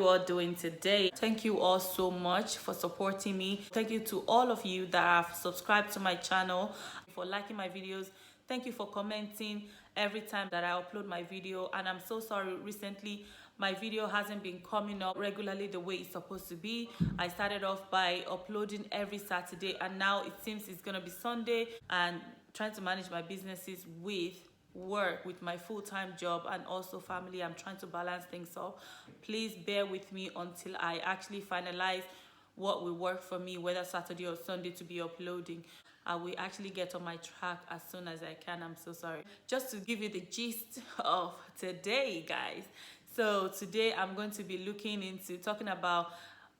all doing today? Thank you all so much for supporting me. Thank you to all of you that have subscribed to my channel, for liking my videos. Thank you for commenting every time that I upload my video. And I'm so sorry, recently my video hasn't been coming up regularly the way it's supposed to be. I started off by uploading every Saturday, and now it seems it's gonna be Sunday, and trying to manage my businesses with work, with my full-time job, and also family. I'm trying to balance things up. Please bear with me until I actually finalize what will work for me, whether Saturday or Sunday to be uploading. I will actually get on my track as soon as I can. I'm so sorry. Just to give you the gist of today, guys. So today I'm going to be looking into talking about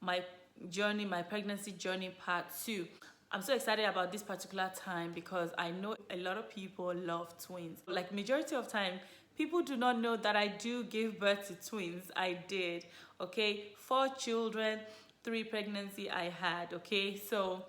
my journey, my pregnancy journey part 2. I'm so excited about this particular time because I know a lot of people love twins. Like majority of time, people do not know that I do give birth to twins. I did, okay? 4 children, 3 pregnancy I had, okay? So,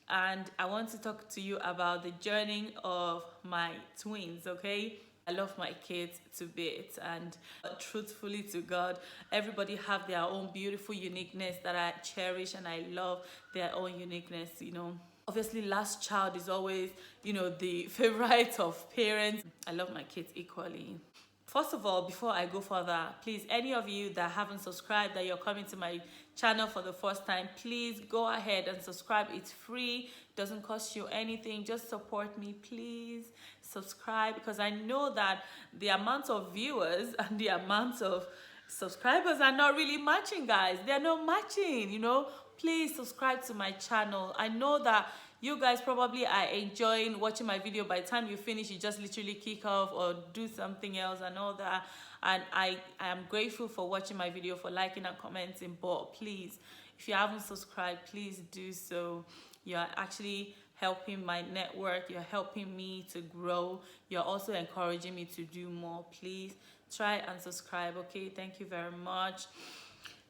and I want to talk to you about the journey of my twins, okay? I love my kids to bits, and truthfully to God, everybody have their own beautiful uniqueness that I cherish, and I love their own uniqueness, you know. Obviously, last child is always, you know, the favorite of parents. I love my kids equally. First of all, before I go further, please, any of you that haven't subscribed, that you're coming to my channel for the first time, please go ahead and subscribe. It's free, doesn't cost you anything. Just support me, please. Subscribe, because I know that the amount of viewers and the amount of subscribers are not really matching, guys. They're not matching, you know. Please subscribe to my channel. I know that you guys probably are enjoying watching my video. By the time you finish, you just literally kick off or do something else and all that. And I am grateful for watching my video, for liking and commenting. But please, if you haven't subscribed, please do so. You're actually helping my network. You're helping me to grow. You're also encouraging me to do more. Please try and subscribe, okay? Thank you very much.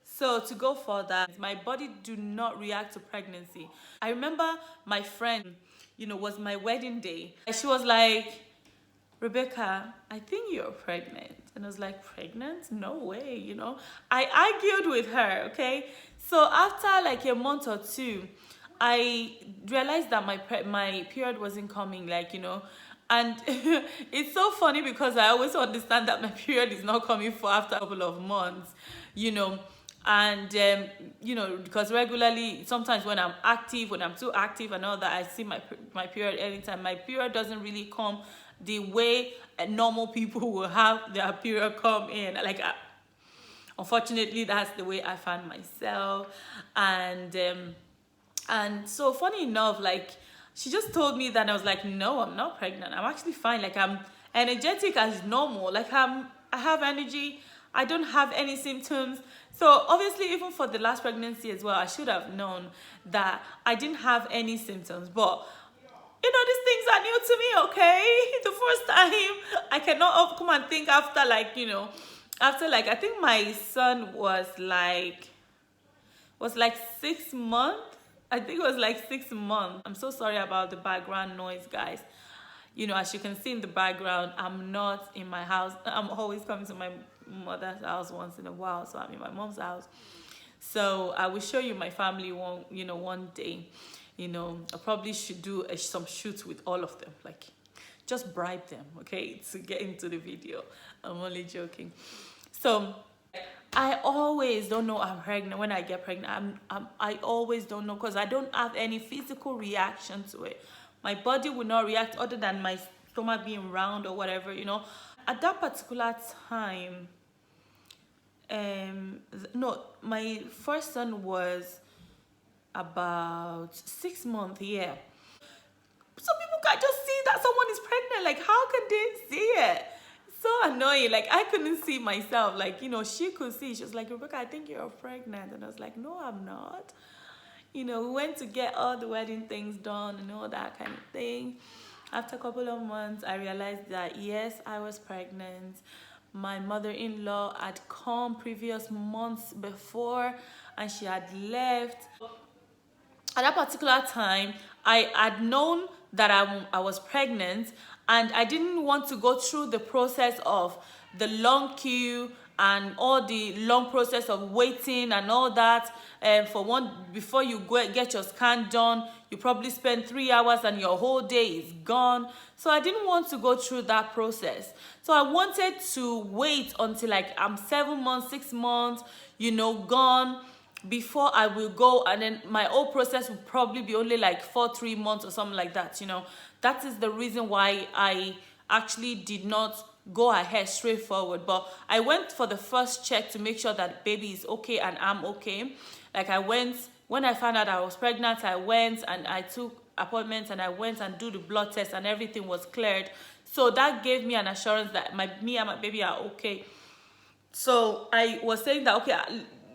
So to go further, my body do not react to pregnancy. I remember my friend, you know, was my wedding day. She was like, Rebecca, I think you're pregnant. And I was like, pregnant? No way, you know. I argued with her, okay? So after like a month or 2, I realized that my period wasn't coming, like, you know. And it's so funny because I always understand that my period is not coming for after a couple of months, you know. And you know, because regularly, sometimes when I'm active, when I'm too active and all that, I see my period anytime. My period doesn't really come the way normal people will have their period come in. Like, unfortunately, that's the way I found myself. And so funny enough, like, she just told me that, and I was like, no, I'm not pregnant. I'm actually fine. Like, I'm energetic as normal. Like, I have energy. I don't have any symptoms. So obviously, even for the last pregnancy as well, I should have known that I didn't have any symptoms. But you know, these things are new to me, okay? The first time, I cannot come and think after, like, you know, after, like, I think my son was like 6 months. I think it was like 6 months. I'm so sorry about the background noise, guys. You know, as you can see in the background, I'm not in my house. I'm always coming to my mother's house once in a while, so I'm in my mom's house. So I will show you my family one day. You know, I probably should do some shoots with all of them, like just bribe them, okay, to get into the video. I'm only joking. So I always don't know I'm pregnant. When I get pregnant, I always don't know, because I don't have any physical reaction to it. My body will not react other than my stomach being round or whatever, you know. At that particular time, no, my first son was about 6 months, yeah. Some people can just see that someone is pregnant. Like, how can they see it? So annoying. Like, I couldn't see myself. Like, you know, she could see. She was like, Rebecca, I think you're pregnant. And I was like, no, I'm not. You know, we went to get all the wedding things done and all that kind of thing. After a couple of months, I realized that, yes, I was pregnant. My mother-in-law had come previous months before, and she had left. At that particular time, I had known that I was pregnant, and I didn't want to go through the process of the long queue and all the long process of waiting and all that. For one, before you go get your scan done, you probably spend 3 hours and your whole day is gone. So I didn't want to go through that process. So I wanted to wait until like I'm 7 months, 6 months, gone, before I will go, and then my whole process will probably be only like 3 months or something like that. That is the reason why I actually did not go ahead straight forward. But I went for the first check to make sure that baby is okay and I'm okay. Like I went, when I found out I was pregnant, I went and I took appointments and I went and do the blood test and everything was cleared. So that gave me an assurance that me and my baby are okay. So I was saying that, okay,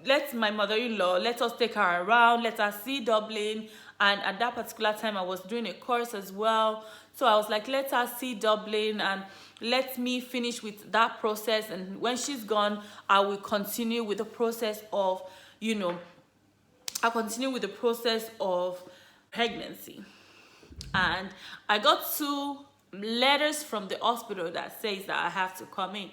let my mother-in-law, let us take her around, let her see Dublin. And at that particular time, I was doing a course as well. So I was like, let her see Dublin and let me finish with that process. And when she's gone, I will continue with the process of, I'll continue with the process of pregnancy. And I got 2 letters from the hospital that says that I have to come in.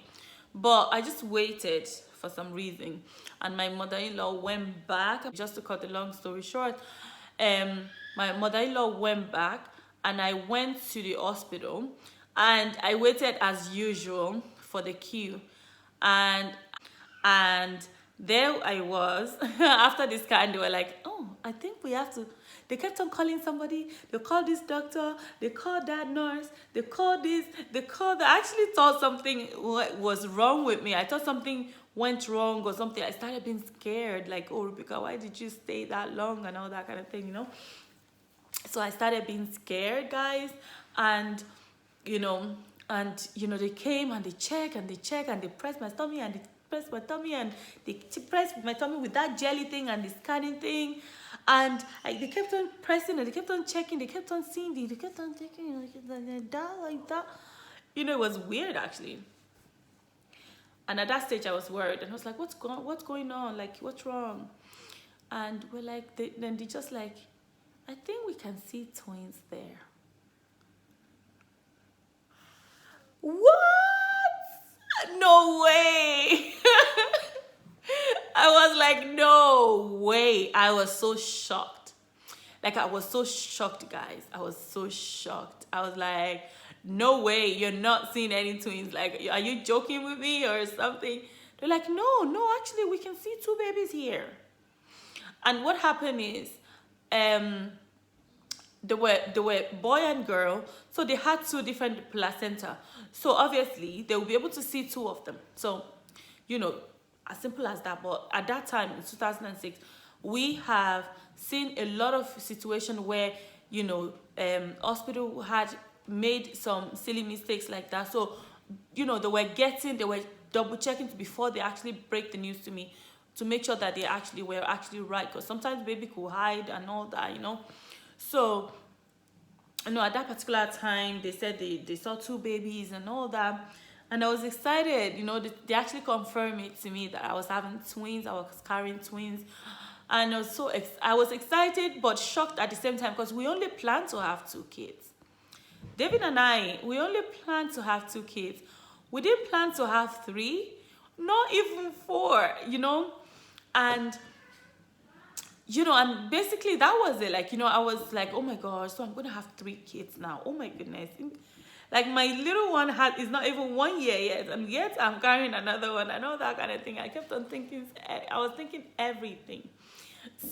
But I just waited for some reason. And my mother-in-law went back. Just to cut the long story short, my mother-in-law went back and I went to the hospital and I waited as usual for the queue. And there I was. After this scan, they were like, oh, I think we have to. They kept on calling somebody. They called this doctor. They called that nurse. They called this. They called that. I actually thought something was wrong with me. I thought something went wrong or something. I started being scared. Like, oh, Rebecca, why did you stay that long and all that kind of thing, So I started being scared, guys. And, they came and they checked and they checked and they pressed my tummy and they pressed my tummy and they pressed my tummy with that jelly thing and the scanning thing. And they kept on pressing and they kept on checking, they kept on seeing, they kept on checking like that. It was weird actually. And at that stage I was worried and I was like, what's going on? Like, what's wrong? And we're like, then they just like, I think we can see twins there. What? No way. I was like, no way. I was so shocked. Like, I was so shocked, guys. I was so shocked. I was like, no way. You're not seeing any twins. Like, are you joking with me or something? They're like, no, actually, we can see 2 babies here. And what happened is, they were boy and girl, so they had 2 different placenta. So obviously they will be able to see 2 of them. So, as simple as that. But at that time in 2006, we have seen a lot of situations where hospital had made some silly mistakes like that. So they were double checking before they actually break the news to me, to make sure that they actually were right, because sometimes baby could hide and all that. So, at that particular time, they said they saw 2 babies and all that. And I was excited. They actually confirmed it to me that I was having twins. I was carrying twins. And I was excited but shocked at the same time, because we only planned to have 2 kids. David and I, we only planned to have 2 kids. We didn't plan to have 3, not even 4, And and basically that was it. Like, I was like, oh my gosh, so I'm going to have 3 kids now. Oh my goodness. Like, my little one is not even 1 year yet. And yet I'm carrying another one and all that kind of thing. I kept on thinking, I was thinking everything.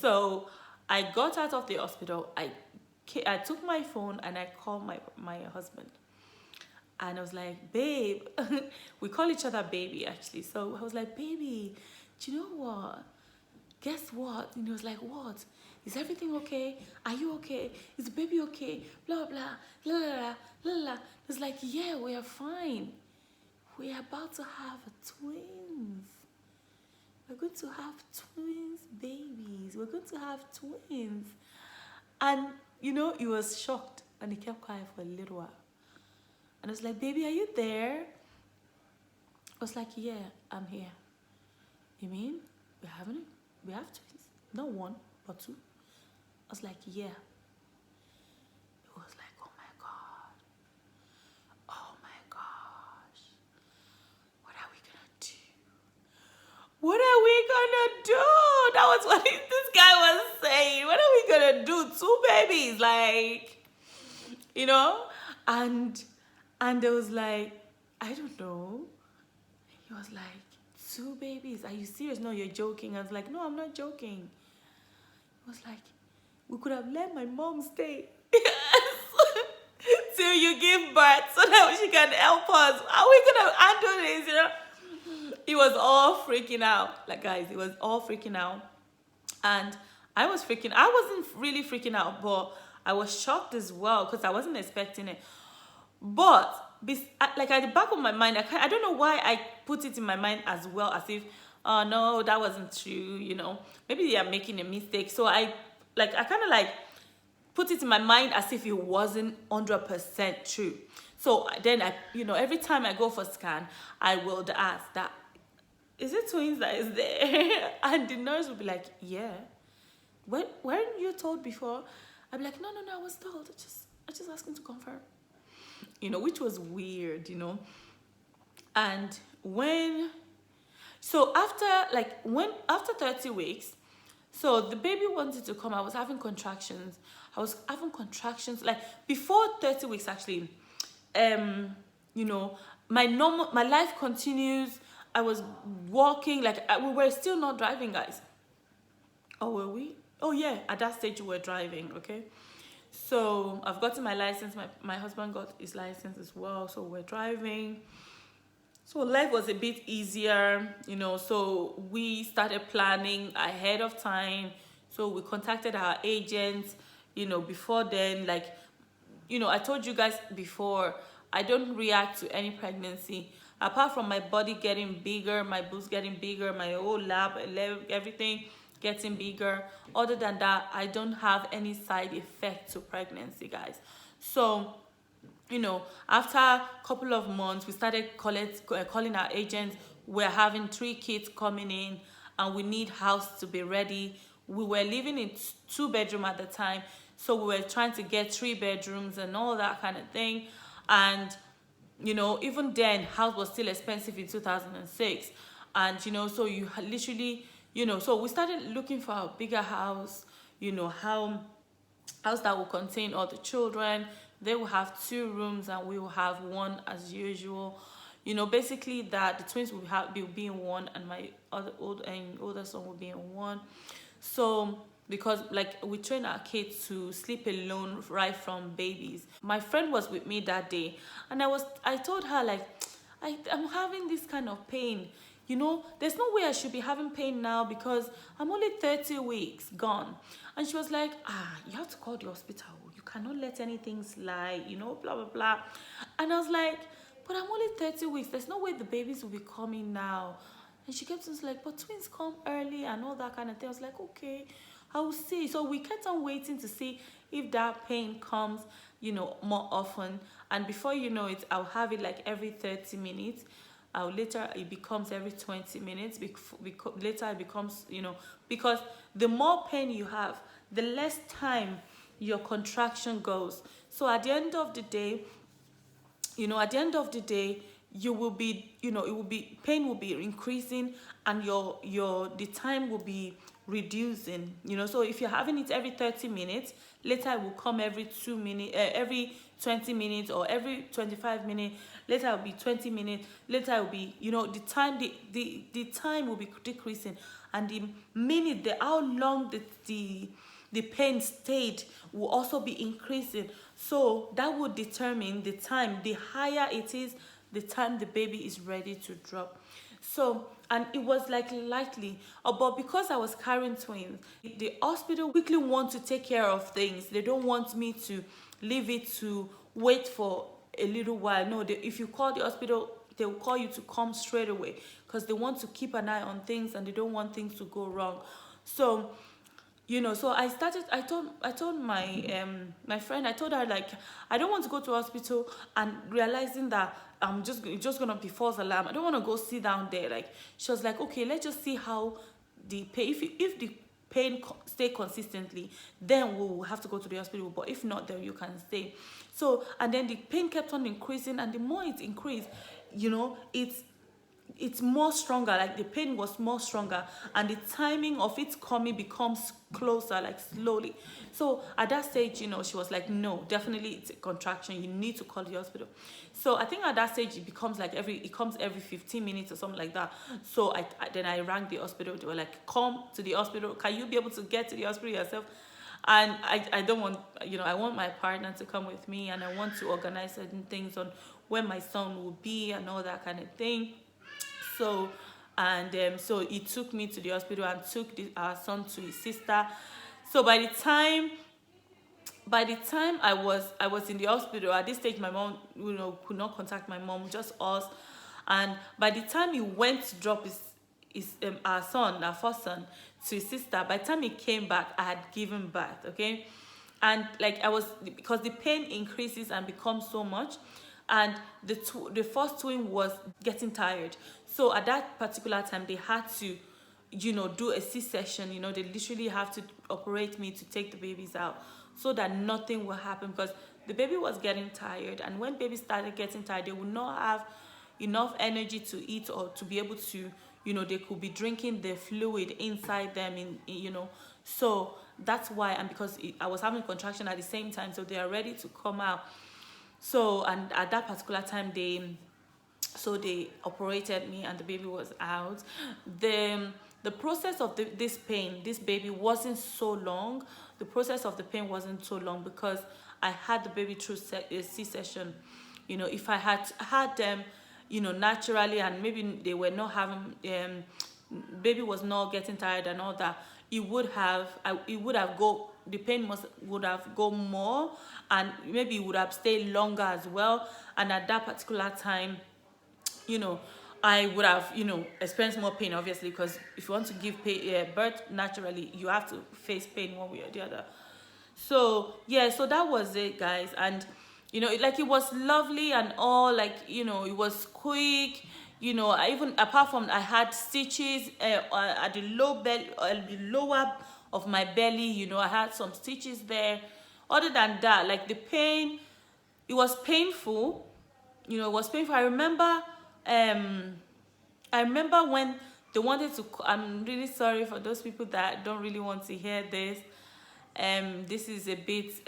So I got out of the hospital. I took my phone and I called my husband. And I was like, babe, we call each other baby actually. So I was like, baby, do you know what? Guess what? And he was like, what? Is everything okay? Are you okay? Is the baby okay? Blah, blah, blah, blah, blah, blah. It's like, yeah, we are fine. We are about to have twins. We're going to have twins babies. We're going to have twins. And, he was shocked and he kept quiet for a little while. And I was like, baby, are you there? I was like, yeah, I'm here. You mean we have twins? Not 1, but 2. I was like, yeah. It was like, oh my God. Oh my gosh. What are we gonna do? gonna do 2 babies, like, you know? And there was like, I don't know. He was like, 2 babies? Are you serious? No, you're joking. I was like, no, I'm not joking. He was like, we could have let my mom stay till you give birth so that she can help us. Are we gonna handle this? You know? He was all freaking out. Like, guys, he was all freaking out. And I was freaking, I wasn't really freaking out, but I was shocked as well because I wasn't expecting it. But like at the back of my mind, I don't know why I put it in my mind as well, as if, oh no, that wasn't true, you know, maybe they are making a mistake. So I kind of like put it in my mind as if it wasn't 100% true. So then every time I go for scan, I will ask that, is it twins that is there? And the nurse will be like, yeah. Weren't you told before? I'd be like, no, I was told. I just asking to confirm. Which was weird, And after 30 weeks, so the baby wanted to come. I was having contractions. Like before 30 weeks actually. My life continues. I was walking, like we were still not driving, guys. Oh, were we? Oh yeah, at that stage we were driving, okay? So I've gotten my license, my husband got his license as well, so we're driving. So life was a bit easier, so we started planning ahead of time. So we contacted our agents, before then, I told you guys before, I don't react to any pregnancy. Apart from my body getting bigger, my boobs getting bigger, my whole lab, everything getting bigger. Other than that, I don't have any side effect to pregnancy, guys. So, after a couple of months, we started calling our agents. We're having 3 kids coming in and we need house to be ready. We were living in 2-bedroom at the time. So we were trying to get 3 bedrooms and all that kind of thing. And, even then, house was still expensive in 2006. And, so you literally, so we started looking for a bigger house, house that will contain all the children. They will have 2 rooms and we will have 1 as usual. Basically that the twins will be in 1 and my older son will be in 1. So because we train our kids to sleep alone right from babies. My friend was with me that day and I told her I'm having this kind of pain. There's no way I should be having pain now because I'm only 30 weeks gone. And she was like, you have to call the hospital. You cannot let anything slide, blah, blah, blah. And I was like, but I'm only 30 weeks. There's no way the babies will be coming now. And she kept on like, but twins come early and all that kind of thing. I was like, okay, I will see. So we kept on waiting to see if that pain comes, more often. And before you know it, I'll have it every 30 minutes. Later it becomes every 20 minutes. Later it becomes, because the more pain you have, the less time your contraction goes. So at the end of the day, you will be, pain will be increasing and the time will be reducing, so if you're having it every 30 minutes, later it will come every 2 minutes, every 20 minutes or every 25 minutes, later it will be 20 minutes, later it will be, the time will be decreasing, and how long the pain stayed will also be increasing. So that would determine the time. The higher it is, the time the baby is ready to drop. So, and it was likely, but because I was carrying twins, the hospital quickly want to take care of things. They don't want me to leave it to wait for a little while. No, if you call the hospital, they will call you to come straight away because they want to keep an eye on things and they don't want things to go wrong. So, so I told my my friend, I told her I don't want to go to hospital and realizing that I'm just gonna be false alarm. I don't want to go sit down there. She was like, okay, let's just see how the pain, if the pain stay consistently, then we'll have to go to the hospital, but if not, then you can stay. So, and then the pain kept on increasing, and the more it increased, it's more stronger, like the pain was more stronger, and the timing of it coming becomes closer, like slowly. So at that stage, she was like, no, definitely it's a contraction, you need to call the hospital. So I think at that stage it becomes like it comes every 15 minutes or something like that. So then I rang the hospital. They were like, come to the hospital, can you be able to get to the hospital yourself? And I don't want, I want my partner to come with me, and I want to organize certain things on where my son will be and all that kind of thing. So, and so he took me to the hospital and took our son to his sister. So by the time I was in the hospital, at this stage my mom, could not contact my mom, just us. And by the time he went to drop our first son, to his sister, by the time he came back, I had given birth. Okay, and like because the pain increases and becomes so much, and the first twin was getting tired. So at that particular time, they had to, do a C-section. They literally have to operate me to take the babies out so that nothing will happen, because the baby was getting tired, and when babies started getting tired, they would not have enough energy to eat or to be able to, they could be drinking the fluid inside them, so that's why. And because I was having contraction at the same time, so they are ready to come out. So, and at that particular time, they operated me and the baby was out. The process of this baby wasn't so long. The process of the pain wasn't so long because I had the baby through a C-section. If I had them, naturally, and maybe they were not having, baby was not getting tired and all that, the pain would have gone more, and maybe it would have stayed longer as well. And at that particular time, I would have, experienced more pain, obviously, because if you want to give birth naturally, you have to face pain one way or the other. So yeah, so that was it, guys. And it was lovely and all, it was quick. I even, apart from, I had stitches at the lower of my belly. I had some stitches there. Other than that, like the pain, it was painful. It was painful. I remember when they wanted to. I'm really sorry for those people that don't really want to hear this. This is a bit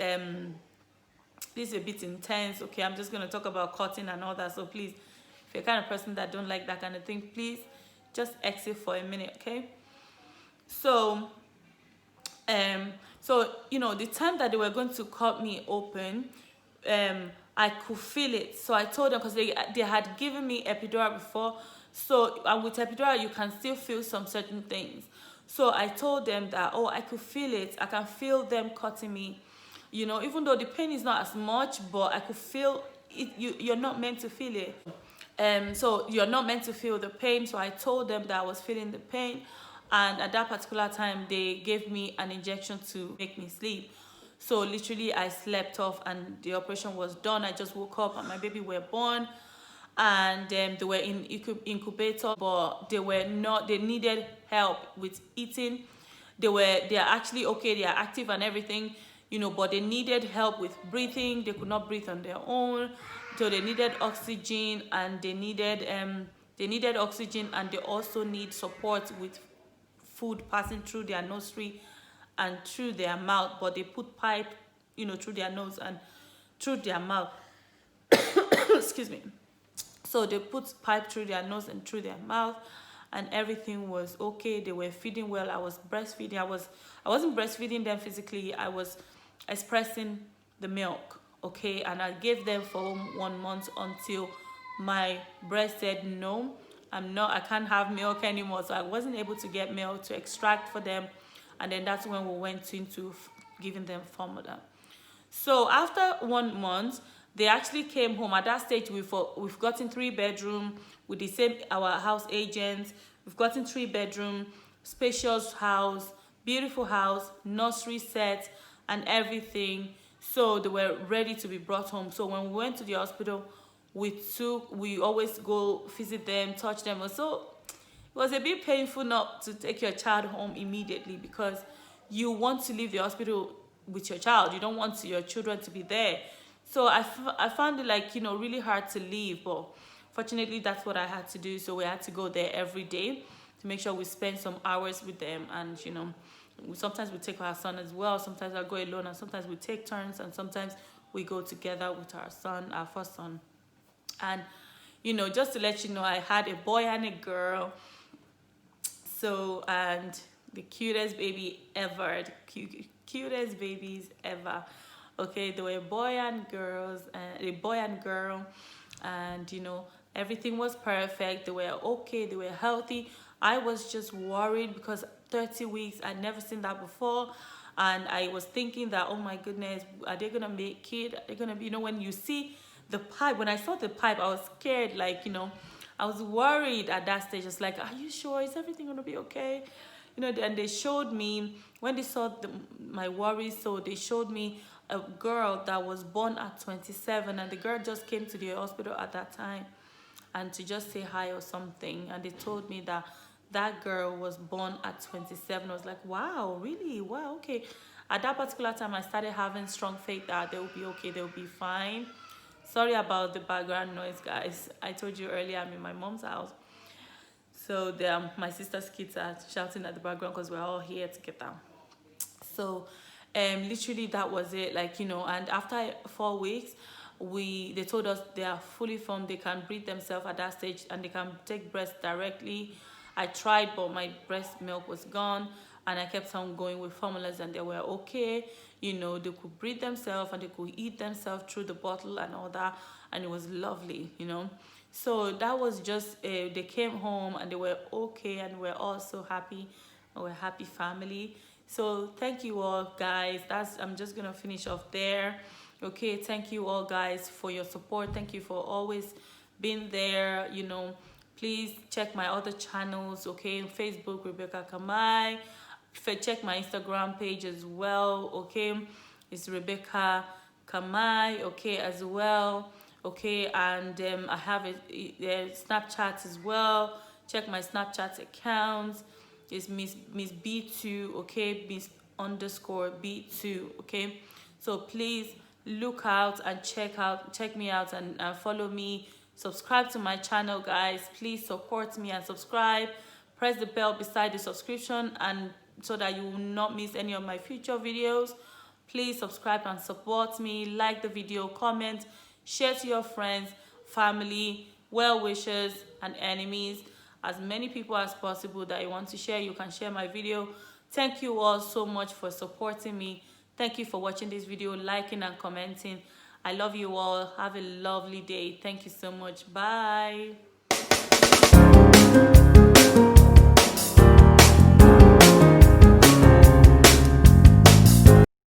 intense. Okay, I'm just gonna talk about cutting and all that. So please, if you're the kind of person that don't like that kind of thing, please just exit for a minute, okay? So, the time that they were going to cut me open, I could feel it. So I told them, because they had given me epidural before. So with epidural, you can still feel some certain things. So I told them that, I could feel it. I can feel them cutting me. Even though the pain is not as much, but I could feel it. You're not meant to feel it. So you're not meant to feel the pain. So I told them that I was feeling the pain. And at that particular time, they gave me an injection to make me sleep. So literally, I slept off and the operation was done. I just woke up and my baby were born. And they were in incubator, but they needed help with eating. They are actually okay, they are active and everything, but they needed help with breathing. They could not breathe on their own. So they needed oxygen, and they needed oxygen, and they also need support with food passing through their nursery and through their mouth. But they put pipe, through their nose and through their mouth. Excuse me. So they put pipe through their nose and through their mouth, and everything was okay. They were feeding well. I was breastfeeding. I wasn't breastfeeding them physically. I was expressing the milk, okay? And I gave them for 1 month until my breast said, no, I can't have milk anymore. So I wasn't able to get milk to extract for them. And then that's when we went into giving them formula. So after 1 month, they actually came home. At that stage, we've gotten 3-bedroom with the same, our house agents. We've gotten 3-bedroom, spacious house, beautiful house, nursery set, and everything. So they were ready to be brought home. So when we went to the hospital, we always go visit them, touch them. So it was a bit painful not to take your child home immediately, because you want to leave the hospital with your child. You don't want your children to be there. So I found it really hard to leave. But fortunately that's what I had to do, so we had to go there every day to make sure we spend some hours with them. And sometimes we take our son as well, sometimes I go alone, and sometimes we take turns, and sometimes we go together with our son, our first son. And just to let you know, I had a boy and a girl. So, and the cutest baby ever, the cutest babies ever. Okay, they were boy and girls, a boy and girl, and everything was perfect. They were okay, they were healthy. I was just worried because 30 weeks, I'd never seen that before. And I was thinking that, oh my goodness, are they gonna make it? Are they gonna be, when you see the pipe, when I saw the pipe, I was scared, like, I was worried at that stage. It's like, are you sure? Is everything gonna be okay? And they showed me, when they saw my worries, so they showed me a girl that was born at 27, and the girl just came to the hospital at that time and to just say hi or something, and they told me that that girl was born at 27. I was like, wow, really? Wow, okay. At that particular time, I started having strong faith that they will be okay, they will be fine. Sorry about the background noise, guys. I told you earlier I'm in my mom's house, so my sister's kids are shouting at the background because we're all here together. So literally that was it, like, and after 4 weeks, they told us they are fully formed, they can breathe themselves at that stage, and they can take breast directly. I tried, but my breast milk was gone, and I kept on going with formulas, and they were okay. They could breathe themselves, and they could eat themselves through the bottle and all that, and it was lovely. So that was just they came home and they were okay, and we're all so happy. We're a happy family. So thank you all, guys. I'm just gonna finish off there. Okay, thank you all, guys, for your support. Thank you for always being there. Please check my other channels, okay? Facebook, Rebecca Kamai. Check my Instagram page as well, okay? It's Rebecca Kamai, okay, as well, okay? And I have a Snapchat as well. Check my Snapchat account. It's Miss B2, okay? Miss_B2, okay? So please look out and check me out, and follow me. Subscribe to my channel, guys. Please support me and subscribe. Press the bell beside the subscription, and so that you will not miss any of my future videos. Please subscribe and support me. Like the video, comment, share to your friends, family, well-wishers, and enemies. As many people as possible that you want to share, you can share my video. Thank you all so much for supporting me. Thank you for watching this video, liking and commenting. I love you all. Have a lovely day. Thank you so much. Bye.